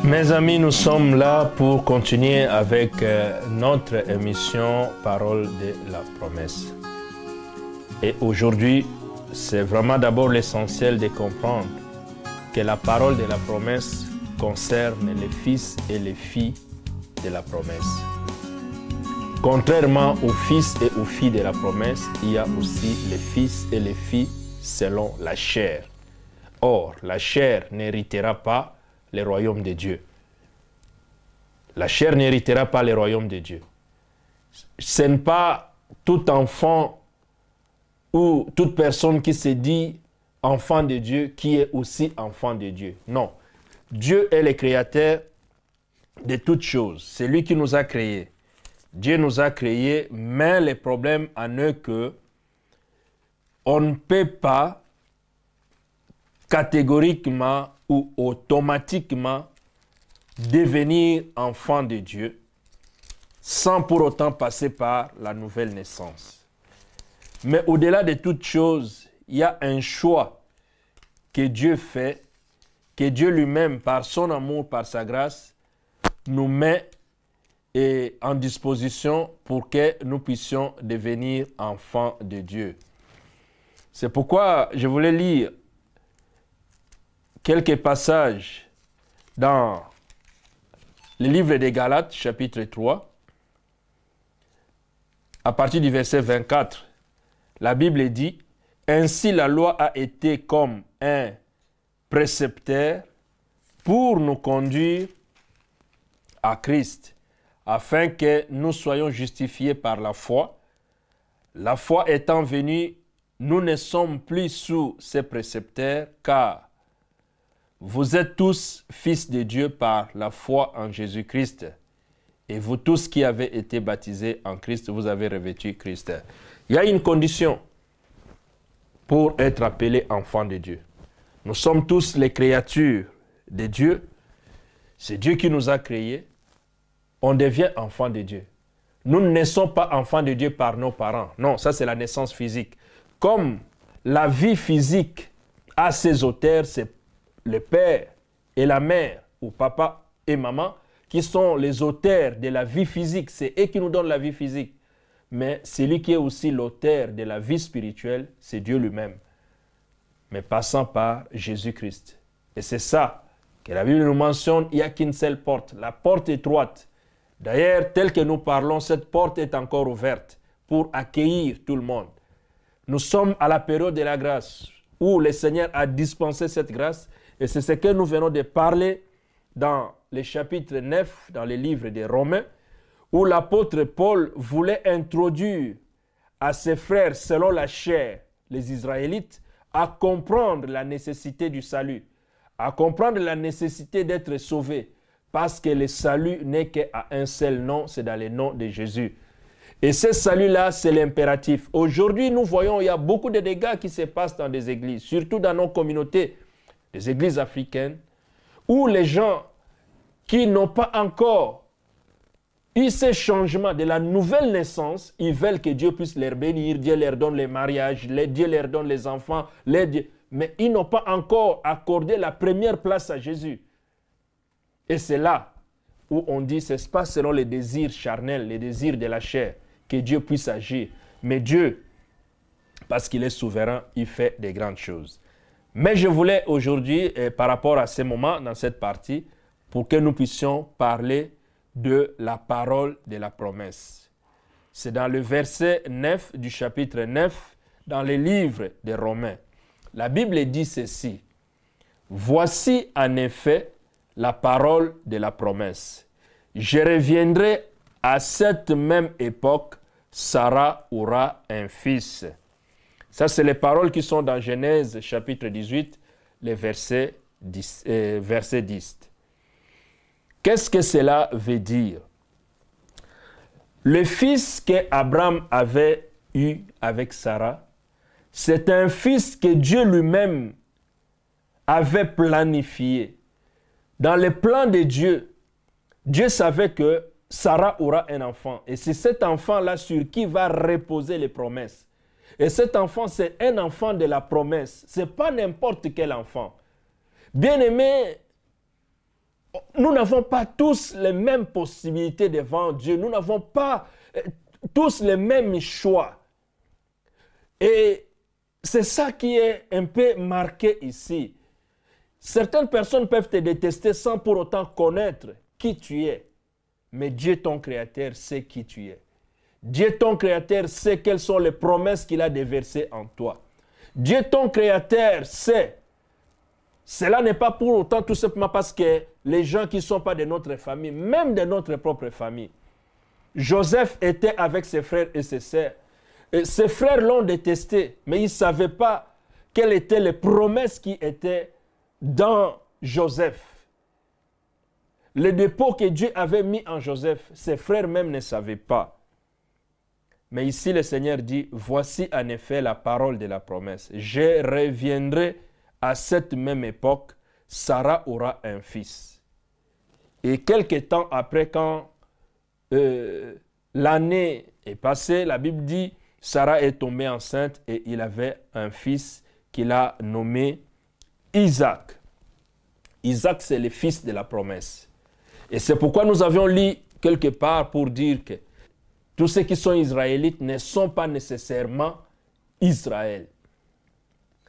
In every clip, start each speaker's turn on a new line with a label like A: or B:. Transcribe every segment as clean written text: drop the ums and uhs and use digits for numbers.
A: Mes amis, nous sommes là pour continuer avec notre émission Parole de la promesse. Et aujourd'hui, c'est vraiment d'abord l'essentiel de comprendre que la parole de la promesse concerne les fils et les filles de la promesse. Contrairement aux fils et aux filles de la promesse, il y a aussi les fils et les filles selon la chair. Or, la chair n'héritera pas le royaume de Dieu. La chair n'héritera pas le royaume de Dieu. Ce n'est pas tout enfant ou toute personne qui se dit enfant de Dieu qui est aussi enfant de Dieu. Non. Dieu est le créateur de toutes choses. C'est lui qui nous a créés. Dieu nous a créés, mais le problème en est que on ne peut pas catégoriquement ou automatiquement devenir enfant de Dieu sans pour autant passer par la nouvelle naissance. Mais au-delà de toute chose, il y a un choix que Dieu fait, que Dieu lui-même, par son amour, par sa grâce, nous met en disposition pour que nous puissions devenir enfants de Dieu. C'est pourquoi je voulais lire quelques passages dans le livre des Galates, chapitre 3, à partir du verset 24. La Bible dit « Ainsi la loi a été comme un précepteur pour nous conduire à Christ, afin que nous soyons justifiés par la foi. La foi étant venue, nous ne sommes plus sous ces précepteurs, car vous êtes tous fils de Dieu par la foi en Jésus-Christ. Et vous tous qui avez été baptisés en Christ, vous avez revêtu Christ. » Il y a une condition pour être appelé enfant de Dieu. Nous sommes tous les créatures de Dieu. C'est Dieu qui nous a créés. On devient enfant de Dieu. Nous ne naissons pas enfants de Dieu par nos parents. Non, ça c'est la naissance physique. Comme la vie physique a ses auteurs, c'est le père et la mère, ou papa et maman, qui sont les auteurs de la vie physique. C'est eux qui nous donnent la vie physique. Mais celui qui est aussi l'auteur de la vie spirituelle, c'est Dieu lui-même. Mais passant par Jésus-Christ. Et c'est ça que la Bible nous mentionne, il n'y a qu'une seule porte, la porte étroite. D'ailleurs, tel que nous parlons, cette porte est encore ouverte pour accueillir tout le monde. Nous sommes à la période de la grâce, où le Seigneur a dispensé cette grâce. Et c'est ce que nous venons de parler dans le chapitre 9, dans le livre des Romains, où l'apôtre Paul voulait introduire à ses frères, selon la chair, les Israélites, à comprendre la nécessité du salut, à comprendre la nécessité d'être sauvés, parce que le salut n'est qu'à un seul nom, c'est dans le nom de Jésus. Et ce salut-là, c'est l'impératif. Aujourd'hui, nous voyons, il y a beaucoup de dégâts qui se passent dans des églises, surtout dans nos communautés, des églises africaines, où les gens qui n'ont pas encore eu ce changement de la nouvelle naissance, ils veulent que Dieu puisse les bénir, Dieu leur donne les mariages, Dieu leur donne les enfants, mais ils n'ont pas encore accordé la première place à Jésus. Et c'est là où on dit, ce n'est pas selon les désirs charnels, les désirs de la chair, que Dieu puisse agir. Mais Dieu, parce qu'il est souverain, il fait des grandes choses. Mais je voulais aujourd'hui, par rapport à ce moment, dans cette partie, pour que nous puissions parler de la parole de la promesse. C'est dans le verset 9 du chapitre 9, dans le livre des Romains. La Bible dit ceci. « Voici en effet la parole de la promesse. Je reviendrai à cette même époque, Sarah aura un fils. » Ça, c'est les paroles qui sont dans Genèse chapitre 18, le verset 10. Qu'est-ce que cela veut dire? Le fils qu'Abraham avait eu avec Sarah, c'est un fils que Dieu lui-même avait planifié. Dans le plan de Dieu, Dieu savait que Sarah aura un enfant. Et c'est cet enfant-là sur qui va reposer les promesses. Et cet enfant, c'est un enfant de la promesse. Ce n'est pas n'importe quel enfant. Bien-aimé, Nous n'avons pas tous les mêmes possibilités devant Dieu. Nous n'avons pas tous les mêmes choix. Et c'est ça qui est un peu marqué ici. Certaines personnes peuvent te détester sans pour autant connaître qui tu es. Mais Dieu, ton Créateur, sait qui tu es. Dieu, ton Créateur, sait quelles sont les promesses qu'il a déversées en toi. Dieu, ton Créateur, sait. Cela n'est pas pour autant tout simplement parce que les gens qui ne sont pas de notre famille, même de notre propre famille. Joseph était avec ses frères et ses sœurs. Et ses frères l'ont détesté, mais ils ne savaient pas quelles étaient les promesses qui étaient dans Joseph. Le dépôt que Dieu avait mis en Joseph, ses frères même ne savaient pas. Mais ici, le Seigneur dit, voici en effet la parole de la promesse. Je reviendrai à cette même époque, Sarah aura un fils. Et quelque temps après, quand l'année est passée, la Bible dit, Sarah est tombée enceinte et il avait un fils qu'il a nommé Isaac. Isaac, c'est le fils de la promesse. Et c'est pourquoi nous avions lu quelque part pour dire que tous ceux qui sont israélites ne sont pas nécessairement Israël.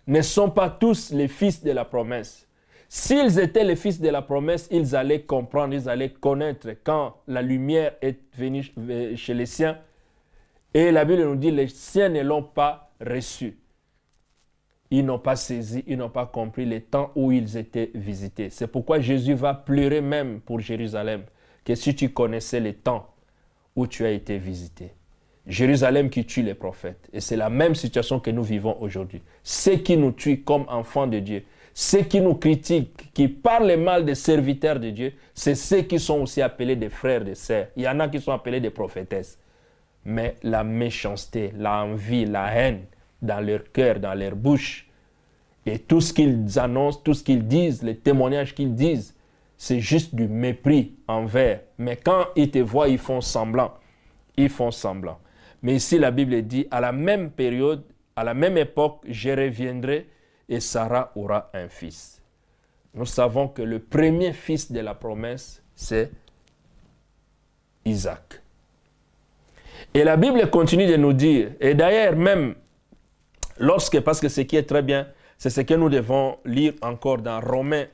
A: Ne sont pas tous les fils de la promesse. S'ils étaient les fils de la promesse, ils allaient comprendre, ils allaient connaître quand la lumière est venue chez les siens. Et la Bible nous dit, les siens ne l'ont pas reçu. Ils n'ont pas saisi, ils n'ont pas compris les temps où ils étaient visités. C'est pourquoi Jésus va pleurer même pour Jérusalem, que si tu connaissais les temps où tu as été visité. Jérusalem qui tue les prophètes. Et c'est la même situation que nous vivons aujourd'hui. Ceux qui nous tuent comme enfants de Dieu, ceux qui nous critiquent, qui parlent mal des serviteurs de Dieu, c'est ceux qui sont aussi appelés des frères, des sœurs. Il y en a qui sont appelés des prophétesses. Mais la méchanceté, l'envie, la haine dans leur cœur, dans leur bouche, et tout ce qu'ils annoncent, tout ce qu'ils disent, les témoignages qu'ils disent, c'est juste du mépris envers. Mais quand ils te voient, ils font semblant. Ils font semblant. Mais ici, la Bible dit, à la même période, à la même époque, je reviendrai et Sarah aura un fils. Nous savons que le premier fils de la promesse, c'est Isaac. Et la Bible continue de nous dire, et d'ailleurs même, parce que ce qui est très bien, c'est ce que nous devons lire encore dans Romains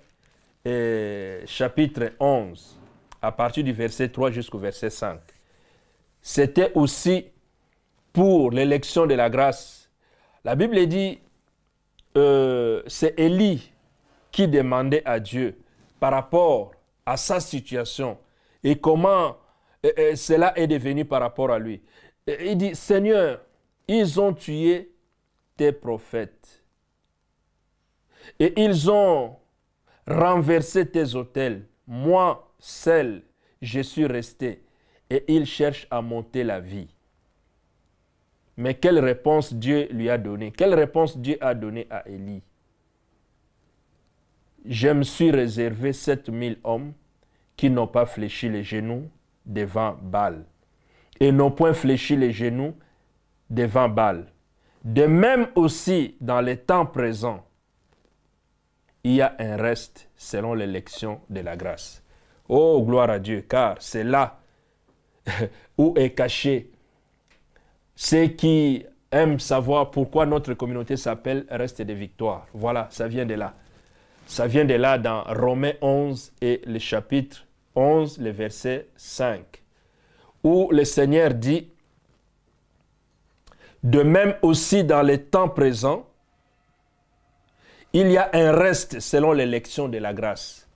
A: chapitre 11, à partir du verset 3 jusqu'au verset 5. C'était aussi pour l'élection de la grâce. La Bible dit, c'est Élie qui demandait à Dieu par rapport à sa situation et comment cela est devenu par rapport à lui. Il dit, Seigneur, ils ont tué tes prophètes et ils ont renversé tes autels. Moi, seul, je suis resté et ils cherchent à monter la vie. Mais quelle réponse Dieu lui a donnée? Quelle réponse Dieu a donnée à Élie? Je me suis réservé 7000 hommes qui n'ont pas fléchi les genoux devant Baal et n'ont point fléchi les genoux devant Baal. De même aussi, dans les temps présents, il y a un reste selon l'élection de la grâce. Oh, gloire à Dieu, car c'est là où est caché ceux qui aiment savoir pourquoi notre communauté s'appelle Reste de Victoire. Voilà, ça vient de là. Ça vient de là dans Romains 11 et le chapitre 11, le verset 5, où le Seigneur dit, de même aussi dans les temps présents, il y a un reste selon l'élection de la grâce.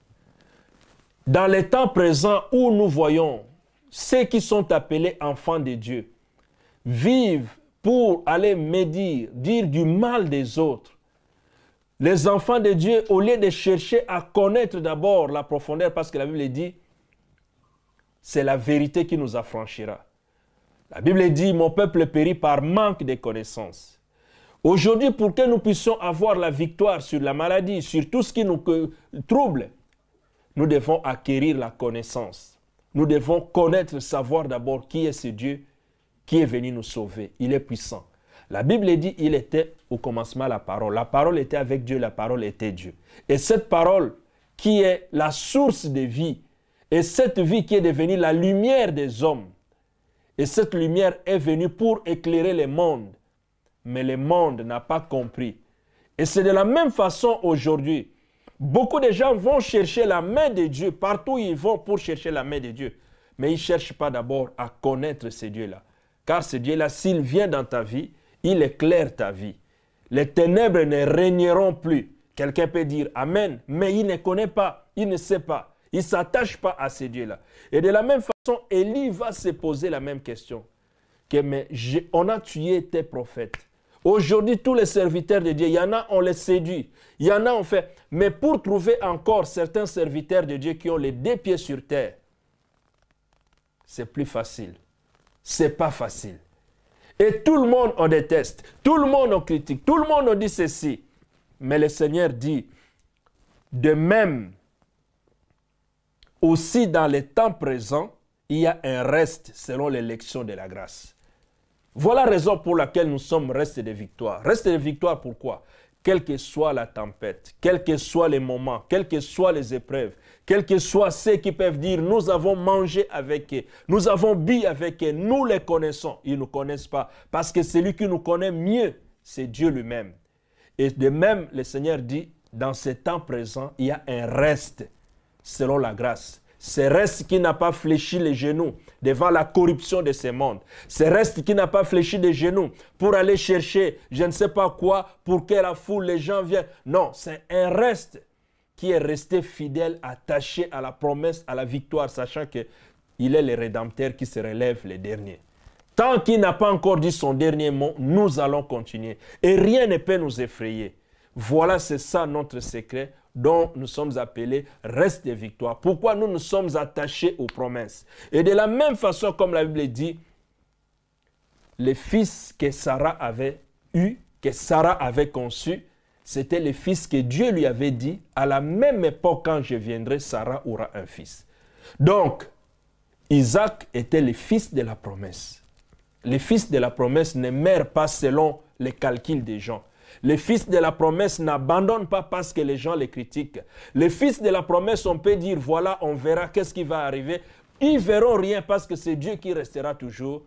A: Dans les temps présents où nous voyons ceux qui sont appelés enfants de Dieu vivent pour aller médire, dire du mal des autres. Les enfants de Dieu, au lieu de chercher à connaître d'abord la profondeur, parce que la Bible dit, c'est la vérité qui nous affranchira. La Bible dit, mon peuple périt par manque de connaissances. Aujourd'hui, pour que nous puissions avoir la victoire sur la maladie, sur tout ce qui nous trouble, nous devons acquérir la connaissance. Nous devons connaître, savoir d'abord qui est ce Dieu qui est venu nous sauver. Il est puissant. La Bible dit, il était au commencement la parole. La parole était avec Dieu, la parole était Dieu. Et cette parole qui est la source de vie. Et cette vie qui est devenue la lumière des hommes. Et cette lumière est venue pour éclairer le monde. Mais le monde n'a pas compris. Et c'est de la même façon aujourd'hui. Beaucoup de gens vont chercher la main de Dieu. Partout où ils vont pour chercher la main de Dieu. Mais ils ne cherchent pas d'abord à connaître ce Dieu-là. Car ce Dieu-là, s'il vient dans ta vie, il éclaire ta vie. Les ténèbres ne régneront plus. Quelqu'un peut dire Amen, mais il ne connaît pas, il ne sait pas. Il ne s'attache pas à ce Dieu-là. Et de la même façon, Élie va se poser la même question. On a tué tes prophètes. Aujourd'hui, tous les serviteurs de Dieu, il y en a, on les séduit. Il y en a, on fait. Mais pour trouver encore certains serviteurs de Dieu qui ont les deux pieds sur terre, c'est plus facile. C'est pas facile. Et tout le monde en déteste. Tout le monde en critique. Tout le monde en dit ceci. Mais le Seigneur dit, de même, aussi dans les temps présents, il y a un reste selon l'élection de la grâce. Voilà la raison pour laquelle nous sommes restés de victoire. Reste de victoire pourquoi? Quelle que soit la tempête, quels que soient les moments, quelles que soient les épreuves, quels que soient ceux qui peuvent dire nous avons mangé avec eux, nous avons bu avec eux, nous les connaissons. Ils ne nous connaissent pas parce que celui qui nous connaît mieux, c'est Dieu lui-même. Et de même, le Seigneur dit, dans ce temps présent, il y a un reste selon la grâce. Ce reste qui n'a pas fléchi les genoux devant la corruption de ce monde. Ce reste qui n'a pas fléchi les genoux pour aller chercher je ne sais pas quoi, pour que la foule, les gens viennent. Non, c'est un reste qui est resté fidèle, attaché à la promesse, à la victoire, sachant qu'il est le Rédempteur qui se relève le dernier. Tant qu'il n'a pas encore dit son dernier mot, nous allons continuer. Et rien ne peut nous effrayer. Voilà, c'est ça notre secret dont nous sommes appelés reste de victoire. Pourquoi nous nous sommes attachés aux promesses. Et de la même façon, comme la Bible dit, les fils que Sarah avait eus, que Sarah avait conçus, c'était les fils que Dieu lui avait dit, à la même époque quand je viendrai, Sarah aura un fils. Donc, Isaac était le fils de la promesse. Les fils de la promesse ne meurent pas selon les calculs des gens. Les fils de la promesse n'abandonnent pas parce que les gens les critiquent. Les fils de la promesse, on peut dire, voilà, on verra qu'est-ce qui va arriver. Ils ne verront rien parce que c'est Dieu qui restera toujours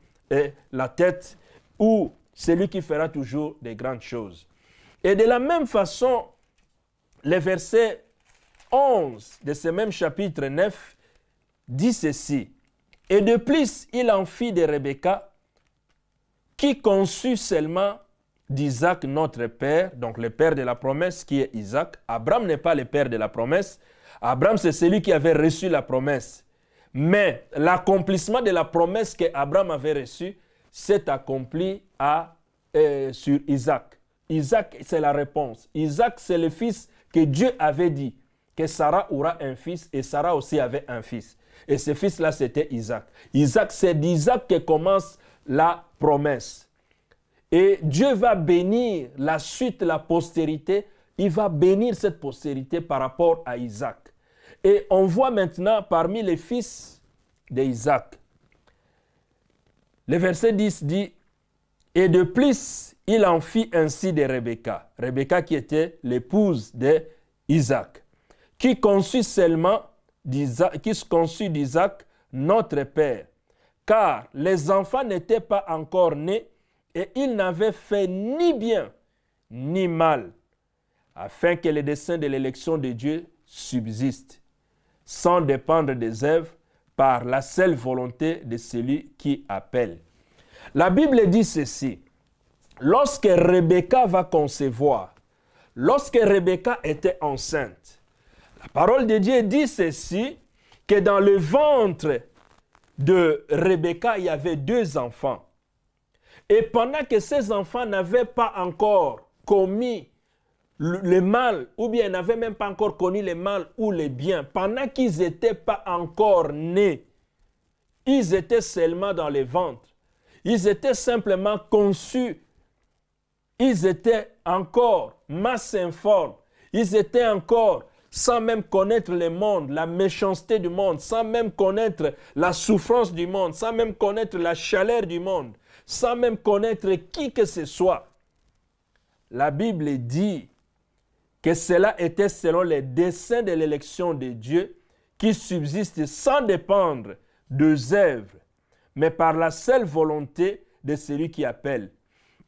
A: la tête ou celui qui fera toujours des grandes choses. Et de la même façon, le verset 11 de ce même chapitre 9 dit ceci. Et de plus, il en fit de Rebecca, qui conçut seulement d'Isaac notre père, donc le père de la promesse qui est Isaac. Abraham n'est pas le père de la promesse. Abraham, c'est celui qui avait reçu la promesse. Mais l'accomplissement de la promesse qu'Abraham avait reçue s'est accompli sur Isaac. Isaac, c'est la réponse. Isaac, c'est le fils que Dieu avait dit que Sarah aura un fils et Sarah aussi avait un fils. Et ce fils-là, c'était Isaac. Isaac, c'est d'Isaac que commence la promesse. Et Dieu va bénir la suite, la postérité. Il va bénir cette postérité par rapport à Isaac. Et on voit maintenant parmi les fils d'Isaac. Le verset 10 dit, « Et de plus, il en fit ainsi de Rebecca. » Rebecca qui était l'épouse d'Isaac. Qui conçut d'Isaac notre père. Car les enfants n'étaient pas encore nés et ils n'avaient fait ni bien ni mal, afin que les desseins de l'élection de Dieu subsistent, sans dépendre des œuvres, par la seule volonté de celui qui appelle. La Bible dit ceci, lorsque Rebecca va concevoir, lorsque Rebecca était enceinte, la parole de Dieu dit ceci, que dans le ventre de Rebecca, il y avait 2 enfants. Et pendant que ces enfants n'avaient pas encore commis le mal, ou bien n'avaient même pas encore connu le mal ou le bien, pendant qu'ils n'étaient pas encore nés, ils étaient seulement dans le ventre. Ils étaient simplement conçus. Ils étaient encore masse informe. Ils étaient encore sans même connaître le monde, la méchanceté du monde, sans même connaître la souffrance du monde, sans même connaître la chaleur du monde, sans même connaître qui que ce soit. La Bible dit que cela était selon les desseins de l'élection de Dieu qui subsiste sans dépendre des œuvres, mais par la seule volonté de celui qui appelle.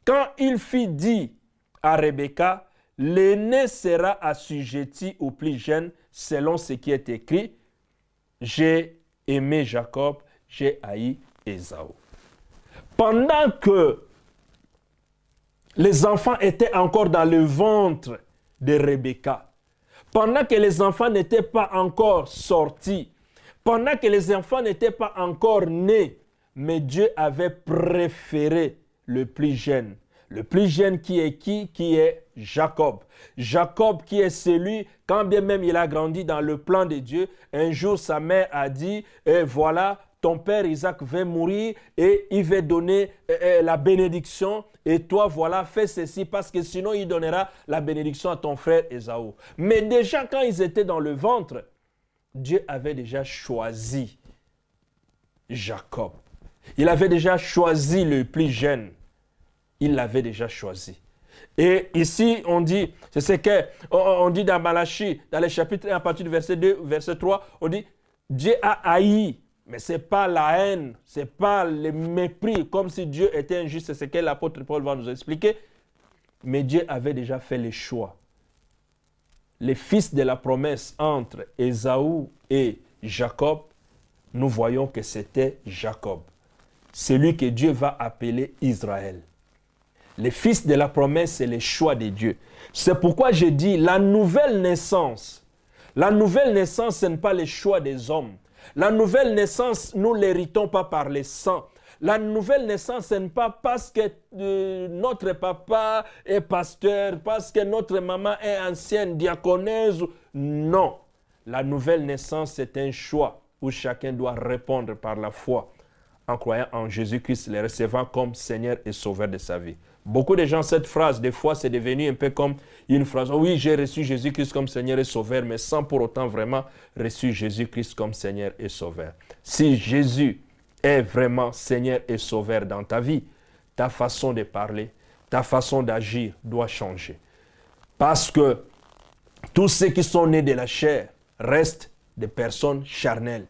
A: Quand il fit dit à Rebecca, l'aîné sera assujetti au plus jeune selon ce qui est écrit, j'ai aimé Jacob, j'ai haï Ésaü. Pendant que les enfants étaient encore dans le ventre de Rebecca, pendant que les enfants n'étaient pas encore sortis, pendant que les enfants n'étaient pas encore nés, mais Dieu avait préféré le plus jeune. Le plus jeune qui est qui? Qui est Jacob. Jacob qui est celui, quand bien même il a grandi dans le plan de Dieu, un jour sa mère a dit, voilà, ton père Isaac va mourir et il va donner la bénédiction et toi, voilà, fais ceci parce que sinon il donnera la bénédiction à ton frère Ésaü. Mais déjà quand ils étaient dans le ventre, Dieu avait déjà choisi Jacob. Il avait déjà choisi le plus jeune. Il l'avait déjà choisi. Et ici, on dit, c'est ce qu'on dit dans Malachie, dans les chapitres 1, à partir du verset 2, verset 3, on dit, Dieu a haï, mais ce n'est pas la haine, ce n'est pas le mépris, comme si Dieu était injuste, c'est ce que l'apôtre Paul va nous expliquer. Mais Dieu avait déjà fait le choix. Les fils de la promesse entre Ésaü et Jacob, nous voyons que c'était Jacob, celui que Dieu va appeler Israël. Les fils de la promesse, c'est le choix de Dieu. C'est pourquoi je dis, la nouvelle naissance, ce n'est pas le choix des hommes. La nouvelle naissance, nous ne l'héritons pas par le sang. La nouvelle naissance, ce n'est pas parce que notre papa est pasteur, parce que notre maman est ancienne diaconesse. Non. La nouvelle naissance, c'est un choix où chacun doit répondre par la foi en croyant en Jésus-Christ, le recevant comme Seigneur et Sauveur de sa vie. Beaucoup de gens, cette phrase, des fois, c'est devenu un peu comme une phrase. Oh oui, j'ai reçu Jésus-Christ comme Seigneur et Sauveur, mais sans pour autant vraiment reçu Jésus-Christ comme Seigneur et Sauveur. Si Jésus est vraiment Seigneur et Sauveur dans ta vie, ta façon de parler, ta façon d'agir doit changer. Parce que tous ceux qui sont nés de la chair restent des personnes charnelles.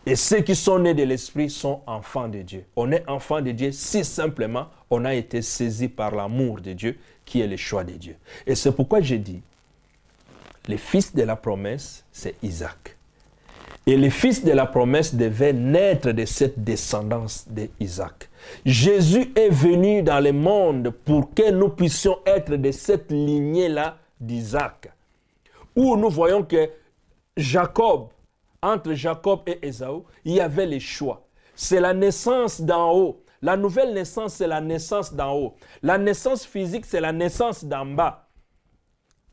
A: Et ceux qui sont nés de l'Esprit sont enfants de Dieu. On est enfant de Dieu si simplement on a été saisi par l'amour de Dieu qui est le choix de Dieu. Et c'est pourquoi j'ai dit, les fils de la promesse, c'est Isaac. Et les fils de la promesse devaient naître de cette descendance d'Isaac. Jésus est venu dans le monde pour que nous puissions être de cette lignée-là d'Isaac. Où nous voyons que Jacob, entre Jacob et Ésaü, il y avait les choix. C'est la naissance d'en haut. La nouvelle naissance, c'est la naissance d'en haut. La naissance physique, c'est la naissance d'en bas.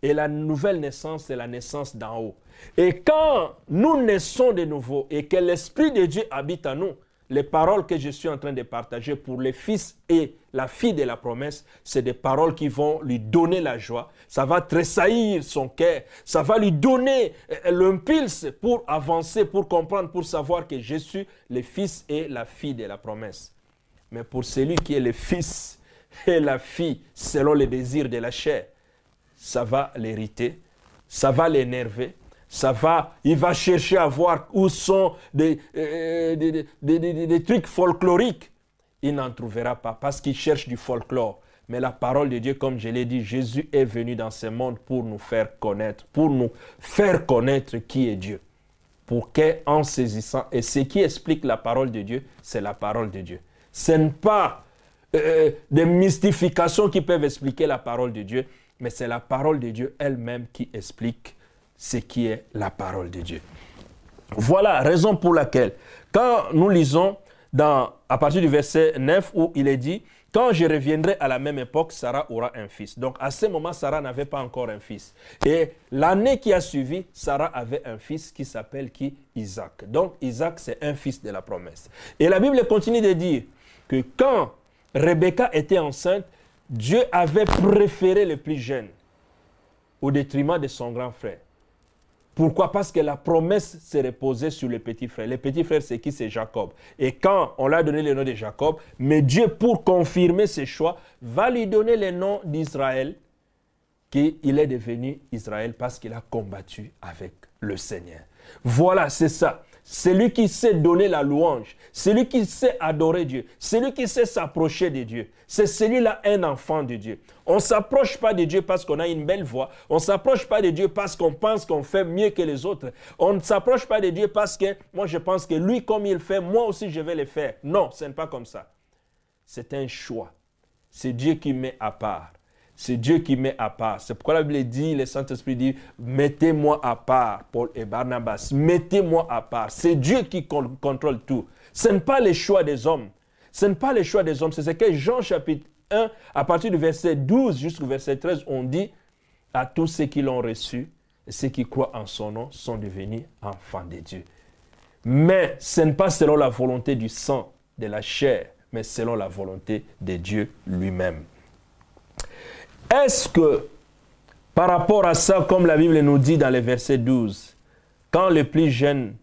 A: Et la nouvelle naissance, c'est la naissance d'en haut. Et quand nous naissons de nouveau et que l'Esprit de Dieu habite en nous, les paroles que je suis en train de partager pour les fils et la fille de la promesse, c'est des paroles qui vont lui donner la joie. Ça va tressaillir son cœur. Ça va lui donner l'impulse pour avancer, pour comprendre, pour savoir que je suis le fils et la fille de la promesse. Mais pour celui qui est le fils et la fille selon les désirs de la chair, ça va l'hériter, ça va l'énerver. Il va chercher à voir où sont des trucs folkloriques. Il n'en trouvera pas parce qu'il cherche du folklore. Mais la parole de Dieu, comme je l'ai dit, Jésus est venu dans ce monde pour nous faire connaître qui est Dieu. Pour qu'en saisissant, et ce qui explique la parole de Dieu, c'est la parole de Dieu. Ce n'est pas des mystifications qui peuvent expliquer la parole de Dieu, mais c'est la parole de Dieu elle-même qui explique ce qui est la parole de Dieu. Voilà la raison pour laquelle, quand nous lisons à partir du verset 9 où il est dit, « Quand je reviendrai à la même époque, Sarah aura un fils. » Donc à ce moment, Sarah n'avait pas encore un fils. Et l'année qui a suivi, Sarah avait un fils qui s'appelle Isaac. Donc Isaac, c'est un fils de la promesse. Et la Bible continue de dire que quand Rebecca était enceinte, Dieu avait préféré le plus jeune au détriment de son grand frère. Pourquoi? Parce que la promesse s'est reposée sur le petit frère. Le petit frère, c'est qui? C'est Jacob. Et quand on lui a donné le nom de Jacob, mais Dieu, pour confirmer ses choix, va lui donner le nom d'Israël qu'il est devenu Israël parce qu'il a combattu avec le Seigneur. Voilà, c'est ça. Celui qui sait donner la louange, celui qui sait adorer Dieu, celui qui sait s'approcher de Dieu, c'est celui-là un enfant de Dieu. On ne s'approche pas de Dieu parce qu'on a une belle voix. On ne s'approche pas de Dieu parce qu'on pense qu'on fait mieux que les autres. On ne s'approche pas de Dieu parce que moi je pense que lui comme il fait, moi aussi je vais le faire. Non, ce n'est pas comme ça. C'est un choix. C'est Dieu qui met à part. C'est Dieu qui met à part. C'est pourquoi la Bible dit, le Saint-Esprit dit, mettez-moi à part, Paul et Barnabas. Mettez-moi à part. C'est Dieu qui contrôle tout. Ce n'est pas le choix des hommes. Ce n'est pas le choix des hommes. C'est ce que Jean chapitre 1, à partir du verset 12 jusqu'au verset 13, on dit, à tous ceux qui l'ont reçu, et ceux qui croient en son nom, sont devenus enfants de Dieu. Mais ce n'est pas selon la volonté du sang, de la chair, mais selon la volonté de Dieu lui-même. Est-ce que, par rapport à ça, comme la Bible nous dit dans le verset 12, quand le plus jeune,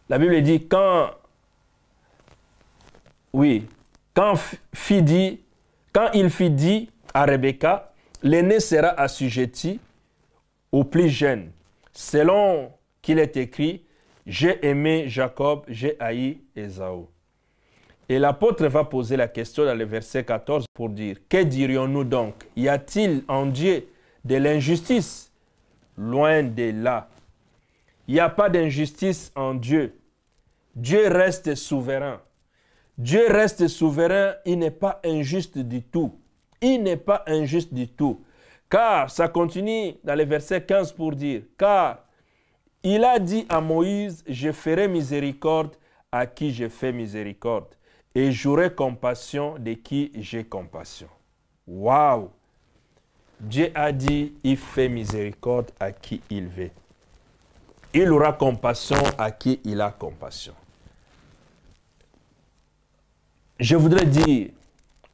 A: la Bible dit, quand il fit dit à Rebecca, l'aîné sera assujetti au plus jeune, selon qu'il est écrit, j'ai aimé Jacob, j'ai haï Ésaü. Et l'apôtre va poser la question dans le verset 14 pour dire, que dirions-nous donc? Y a-t-il en Dieu de l'injustice? Loin de là. Il n'y a pas d'injustice en Dieu. Dieu reste souverain. Dieu reste souverain, il n'est pas injuste du tout. Il n'est pas injuste du tout. Car, ça continue dans le verset 15 pour dire, car il a dit à Moïse, je ferai miséricorde à qui je fais miséricorde. Et j'aurai compassion de qui j'ai compassion. Waouh! Dieu a dit, il fait miséricorde à qui il veut. Il aura compassion à qui il a compassion. Je voudrais dire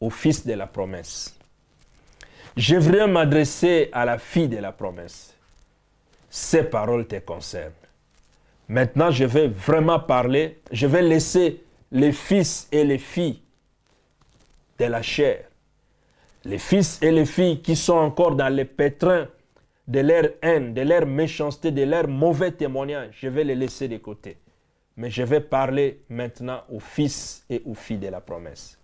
A: au fils de la promesse, je voudrais m'adresser à la fille de la promesse. Ces paroles te concernent. Maintenant, je vais vraiment parler, je vais laisser les fils et les filles de la chair, les fils et les filles qui sont encore dans les pétrins de leur haine, de leur méchanceté, de leur mauvais témoignage, je vais les laisser de côté. Mais je vais parler maintenant aux fils et aux filles de la promesse.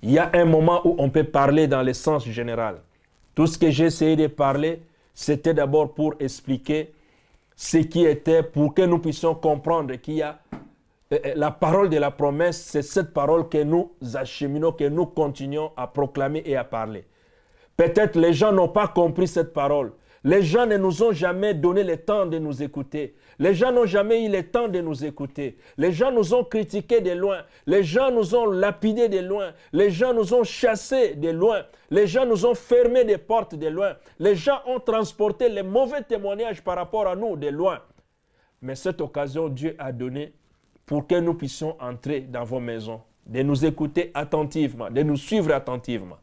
A: Il y a un moment où on peut parler dans le sens général. Tout ce que j'ai essayé de parler, c'était d'abord pour expliquer ce qui était, pour que nous puissions comprendre qu'il y a la parole de la promesse, c'est cette parole que nous acheminons, que nous continuons à proclamer et à parler. Peut-être les gens n'ont pas compris cette parole. Les gens ne nous ont jamais donné le temps de nous écouter. Les gens n'ont jamais eu le temps de nous écouter. Les gens nous ont critiqués de loin. Les gens nous ont lapidés de loin. Les gens nous ont chassés de loin. Les gens nous ont fermé des portes de loin. Les gens ont transporté les mauvais témoignages par rapport à nous de loin. Mais cette occasion, Dieu a donné pour que nous puissions entrer dans vos maisons, de nous écouter attentivement, de nous suivre attentivement.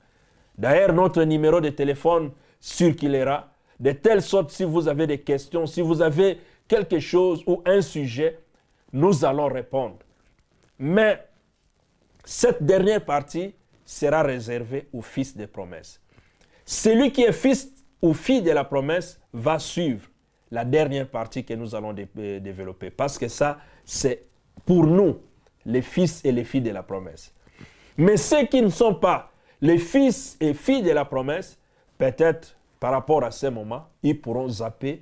A: D'ailleurs, notre numéro de téléphone circulera, de telle sorte, si vous avez des questions, si vous avez quelque chose ou un sujet, nous allons répondre. Mais cette dernière partie sera réservée aux fils de promesse. Celui qui est fils ou fille de la promesse va suivre la dernière partie que nous allons développer. Parce que ça, c'est pour nous, les fils et les filles de la promesse. Mais ceux qui ne sont pas les fils et filles de la promesse, peut-être par rapport à ce moment, ils pourront zapper,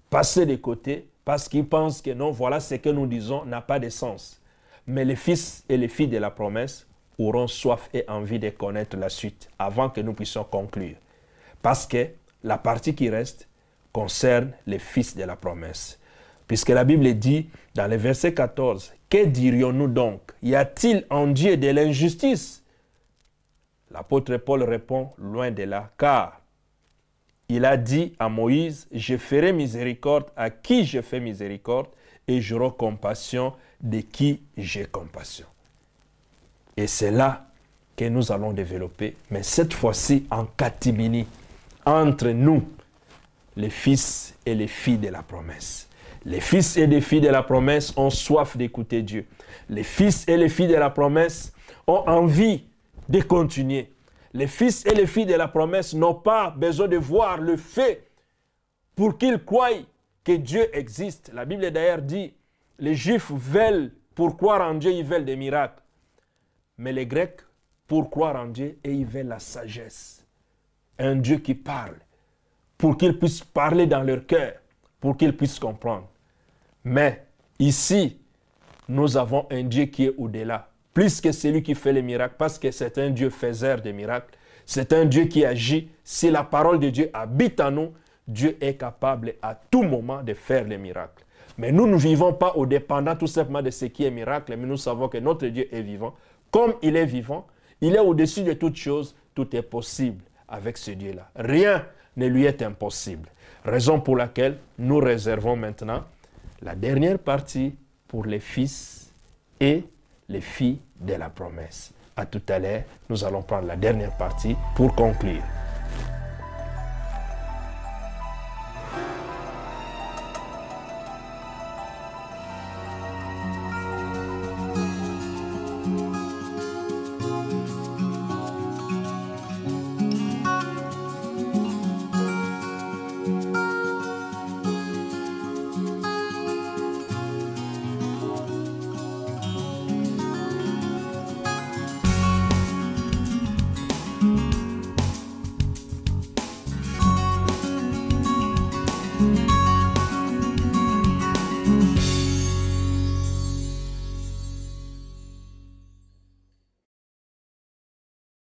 A: passer de côté, parce qu'ils pensent que non, voilà ce que nous disons n'a pas de sens. Mais les fils et les filles de la promesse auront soif et envie de connaître la suite avant que nous puissions conclure. Parce que la partie qui reste concerne les fils de la promesse. Puisque la Bible dit dans le verset 14, « Que dirions-nous donc? Y a-t-il en Dieu de l'injustice » L'apôtre Paul répond, « Loin de là, car il a dit à Moïse, je ferai miséricorde à qui je fais miséricorde et j'aurai compassion de qui j'ai compassion. » Et c'est là que nous allons développer, mais cette fois-ci en catimini, entre nous, les fils et les filles de la promesse. Les fils et les filles de la promesse ont soif d'écouter Dieu. Les fils et les filles de la promesse ont envie de continuer. Les fils et les filles de la promesse n'ont pas besoin de voir le fait pour qu'ils croient que Dieu existe. La Bible d'ailleurs dit, les Juifs veulent, pour croire en Dieu, ils veulent des miracles. Mais les Grecs, pour croire en Dieu, et ils veulent la sagesse. Un Dieu qui parle, pour qu'ils puissent parler dans leur cœur, pour qu'ils puissent comprendre. Mais ici, nous avons un Dieu qui est au-delà, plus que celui qui fait les miracles, parce que c'est un Dieu faiseur de miracles. C'est un Dieu qui agit. Si la parole de Dieu habite en nous, Dieu est capable à tout moment de faire les miracles. Mais nous ne vivons pas au dépendant tout simplement de ce qui est miracle, mais nous savons que notre Dieu est vivant. Comme il est vivant, il est au-dessus de toutes choses, tout est possible avec ce Dieu-là. Rien ne lui est impossible. Raison pour laquelle nous réservons maintenant la dernière partie pour les fils et les filles de la promesse. À tout à l'heure, nous allons prendre la dernière partie pour conclure.